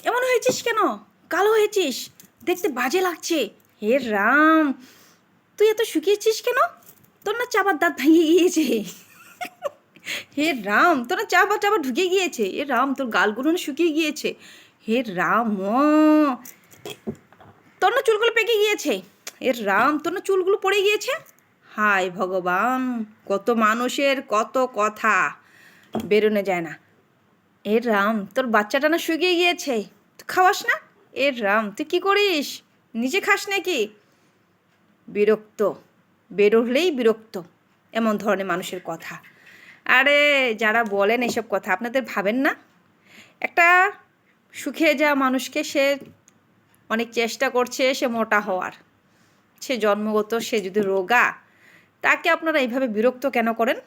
এমন হয়েছিস কেন? কালো হয়েছিস, দেখতে বাজে লাগছে। হে রাম, তুই এত শুকিয়েছিস কেন? তোর না চাবার দাঁত ভেঙে গিয়েছে। হে রাম, তোর না চাবা চাবা ঢুকে গিয়েছে। এ রাম, তোর গালগুলো না শুকিয়ে গিয়েছে। হে রাম, তোর না চুলগুলো পেকে গিয়েছে। এ রাম, তোর না চুলগুলো পড়ে গিয়েছে। হায় ভগবান, কত মানুষের কত কথা বেরোনো যায় না। এ রাম, তোর বাচ্চাটা না শুকিয়ে গিয়েছে, তুই খাওয়াস না? এ রাম, তুই কি করিস? নিজে খাস নাকি? বিরক্ত, বেরোলেই বিরক্ত এমন ধরনের মানুষের কথা। আরে যারা বলেন এসব কথা, আপনাদের ভাবেন না? একটা শুকিয়ে যাওয়া মানুষকে সে অনেক চেষ্টা করছে সে মোটা হওয়ার, সে জন্মগত, সে যদি রোগা, তাকে আপনারা এইভাবে বিরক্ত কেন করেন?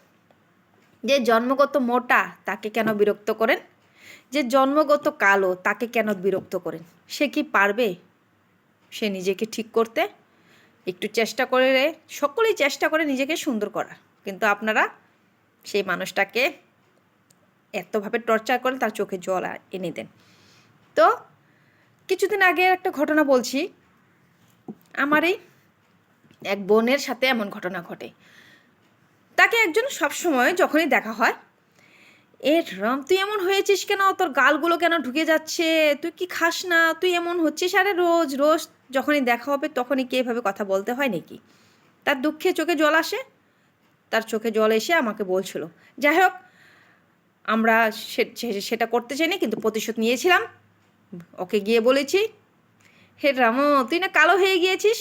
যে জন্মগত মোটা তাকে কেন বিরক্ত করেন? যে জন্মগত কালো তাকে কেন বিরক্ত করেন? সে কি পারবে সে নিজেকে ঠিক করতে? একটু চেষ্টা করে, সকলেই চেষ্টা করে নিজেকে সুন্দর করার, কিন্তু আপনারা সেই মানুষটাকে এতভাবে টর্চার করেন, তার চোখে জল এনে দেন। তো কিছুদিন আগে একটা ঘটনা বলছি। আমারই এক বোনের সাথে এমন ঘটনা ঘটে। তাকে একজন সবসময় যখনই দেখা হয়, এ রাম, তুই এমন হয়েছিস কেন? তোর গালগুলো কেন ঢুকে যাচ্ছে? তুই কি খাস না? তুই এমন হচ্ছিস। আরে রোজ রোজ যখনই দেখা হবে তখনই কি এভাবে কথা বলতে হয় নাকি? তার দুঃখে চোখে জল আসে। তার চোখে জল এসে আমাকে বলছিল। যাই হোক, আমরা সেটা করতে চাইনি, কিন্তু প্রতিশোধ নিয়েছিলাম। ওকে গিয়ে বলেছি, হে রাম, তুই না কালো হয়ে গিয়েছিস।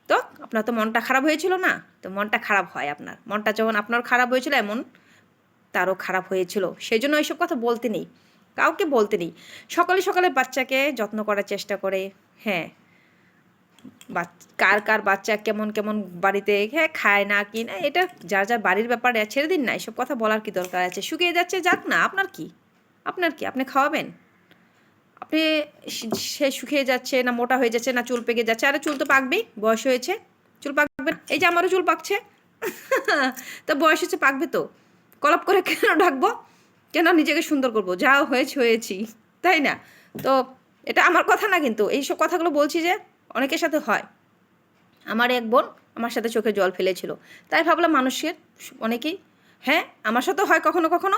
তো আপনার তো মনটা খারাপ হয়েছিল না? তো মনটা খারাপ হয়, আপনার মনটা যখন আপনার খারাপ হয়েছিল, এমন তারও খারাপ হয়েছিল। সেই জন্য এইসব কথা বলতে নেই, কাউকে বলতে নেই। সকালে সকালে বাচ্চাকে যত্ন করার চেষ্টা করে। হ্যাঁ, কার কার বাচ্চা কেমন কেমন বাড়িতে হ্যাঁ খায় না কি না, এটা যার যার বাড়ির ব্যাপারে ছেড়ে দিন না। এসব কথা বলার কি দরকার আছে? শুকিয়ে যাচ্ছে, যাক না, আপনার কি? আপনার কি? আপনি খাওয়াবেন? আপনি সে শুকিয়ে যাচ্ছে না মোটা হয়ে যাচ্ছে না চুল পেকে যাচ্ছে? আরে চুল তো পাকবেই, বয়স হয়েছে, চুল পাকবে না? এই যে আমারও চুল পাকছে। তো বয়স হচ্ছে, পাকবে তো। কলপ করে কেন ঢাকবো? কেন নিজেকে সুন্দর করবো? যা হয়েছে হয়েছি, তাই না? তো এটা আমার কথা না, কিন্তু এইসব কথাগুলো বলছি যে অনেকের সাথে হয়। আমার এক বোন আমার সাথে চোখে জল ফেলেছিল, তাই ভাবলাম মানুষের অনেকেই, হ্যাঁ আমার সাথেও হয় কখনো কখনো।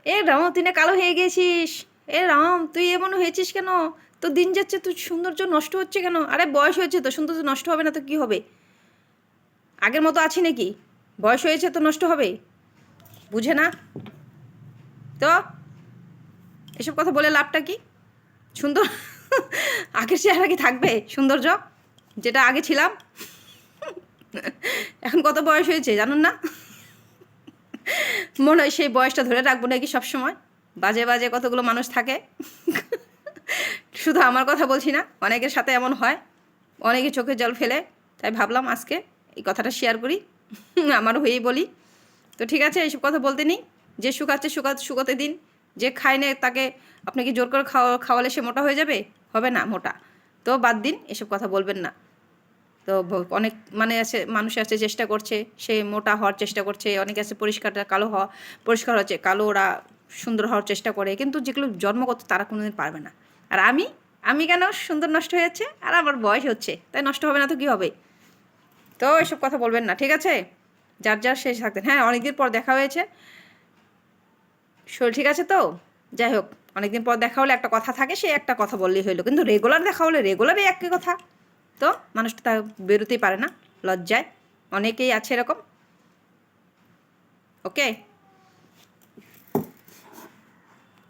এ রাম, তুই না কালো হয়ে গেছিস। এ রাম, তুই এমন হয়েছিস কেন? তো দিন যাচ্ছে, তুই সৌন্দর্য নষ্ট হচ্ছে কেন? আরে বয়স হয়েছে তো, সৌন্দর্য নষ্ট হবে না তো কি হবে? আগের মতো আছি নাকি? বয়স হয়েছে তো নষ্ট হবে, বুঝে না তো? এসব কথা বলে লাভটা কি? সুন্দর আগের চেহারা কি থাকবে সৌন্দর্য, যেটা আগে ছিলাম? এখন কত বয়স হয়েছে জানুন না? মনে হয় সেই বয়সটা ধরে রাখবো নাকি সব সময়? বাজে বাজে কতগুলো মানুষ থাকে। শুধু আমার কথা বলছি না, অনেকের সাথে এমন হয়, অনেকে চোখে জল ফেলে। তাই ভাবলাম আজকে এই কথাটা শেয়ার করি, আমার হয়েই বলি। তো ঠিক আছে, এইসব কথা বলতে নেই। যে শুকাচ্ছে শুকোতে দিন। যে খায় না তাকে আপনি কি জোর করে খাওয়ালে সে মোটা হয়ে যাবে? হবে না মোটা। তো বাদ দিন, এসব কথা বলবেন না। তো অনেক মানে আছে, মানুষ আছে চেষ্টা করছে, সে মোটা হওয়ার চেষ্টা করছে। অনেকে আছে পরিষ্কার হচ্ছে কালো, ওরা সুন্দর হওয়ার চেষ্টা করে, কিন্তু যেগুলো জন্মগত তারা কোনোদিন পারবে না। আর আমি কেন সুন্দর নষ্ট হয়ে যাচ্ছে? আর আমার বয়স হচ্ছে, তাই নষ্ট হবে না তো কী হবে? তো এসব কথা বলবেন না, ঠিক আছে? যার যার শেষ থাকতেন। হ্যাঁ, অনেকদিন পর দেখা হয়েছে, শরীর ঠিক আছে তো? যাই হোক, অনেকদিন পর দেখা হলে একটা কথা থাকে, সে একটা কথা বললেই হইলো, কিন্তু রেগুলার দেখা হলে রেগুলারই একই কথা। তো মানুষটা তা বেরোতেই পারে না লজ্জায়। অনেকেই আছে এরকম। ওকে।